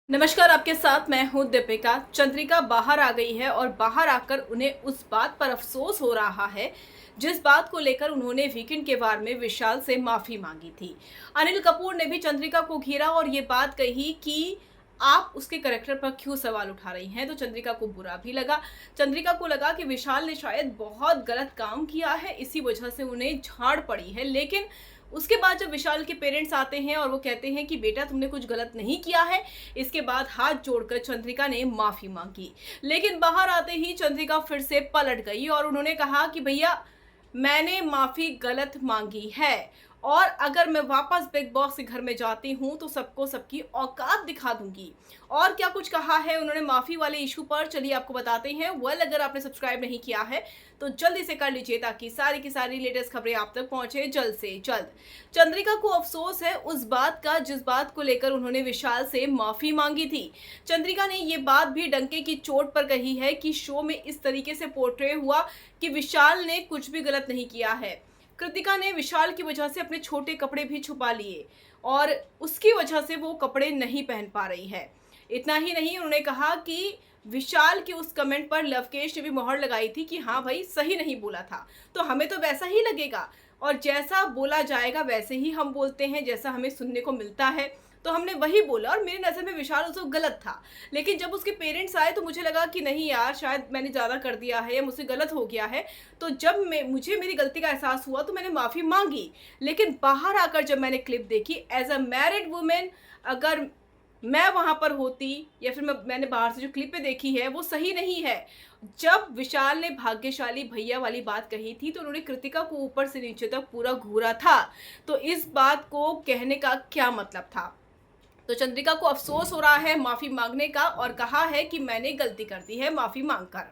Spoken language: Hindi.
नमस्कार, आपके साथ मैं हूं दीपिका। चंद्रिका बाहर आ गई है और बाहर आकर उन्हें उस बात पर अफसोस हो रहा है जिस बात को लेकर उन्होंने वीकेंड के वार में विशाल से माफी मांगी थी। अनिल कपूर ने भी चंद्रिका को घेरा और ये बात कही कि आप उसके कैरेक्टर पर क्यों सवाल उठा रही हैं। तो चंद्रिका को बुरा भी लगा। चंद्रिका को लगा कि विशाल ने शायद बहुत गलत काम किया है, इसी वजह से उन्हें झाड़ पड़ी है। लेकिन उसके बाद जब विशाल के पेरेंट्स आते हैं और वो कहते हैं कि बेटा तुमने कुछ गलत नहीं किया है, इसके बाद हाथ जोड़कर चंद्रिका ने माफी मांगी। लेकिन बाहर आते ही चंद्रिका फिर से पलट गई और उन्होंने कहा कि भैया मैंने माफी गलत मांगी है और अगर मैं वापस बिग बॉस के घर में जाती हूं तो सबको सबकी औकात दिखा दूंगी। और क्या कुछ कहा है उन्होंने माफी वाले इशू पर, चलिए आपको बताते हैं। अगर आपने सब्सक्राइब नहीं किया है तो जल्दी से कर लीजिए ताकि सारी की सारी लेटेस्ट खबरें आप तक पहुंचे जल्द से जल्द। चंद्रिका को अफसोस है उस बात का जिस बात को लेकर उन्होंने विशाल से माफी मांगी थी। चंद्रिका ने ये बात भी डंके की चोट पर कही है कि शो में इस तरीके से पोर्ट्रे हुआ कि विशाल ने कुछ भी गलत नहीं किया है। कृतिका ने विशाल की वजह से अपने छोटे कपड़े भी छुपा लिए और उसकी वजह से वो कपड़े नहीं पहन पा रही है। इतना ही नहीं, उन्होंने कहा कि विशाल के उस कमेंट पर लवकेश ने भी मोहर लगाई थी कि हाँ भाई सही नहीं बोला था, तो हमें तो वैसा ही लगेगा और जैसा बोला जाएगा वैसे ही हम बोलते हैं, जैसा हमें सुनने को मिलता है तो हमने वही बोला। और मेरी नज़र में विशाल उस वक्त गलत था, लेकिन जब उसके पेरेंट्स आए तो मुझे लगा कि नहीं यार शायद मैंने ज़्यादा कर दिया है या मुझसे गलत हो गया है। तो जब मुझे मेरी गलती का एहसास हुआ तो मैंने माफ़ी मांगी। लेकिन बाहर आकर जब मैंने क्लिप देखी एज अ मैरिड वुमेन, अगर मैं वहाँ पर होती या फिर मैंने बाहर से जो क्लिपें देखी है वो सही नहीं है। जब विशाल ने भाग्यशाली भैया वाली बात कही थी तो उन्होंने कृतिका को ऊपर से नीचे तक पूरा घूरा था। तो इस बात को कहने का क्या मतलब था। तो चंद्रिका को अफसोस हो रहा है माफी मांगने का और कहा है कि मैंने गलती कर दी है माफी मांगकर।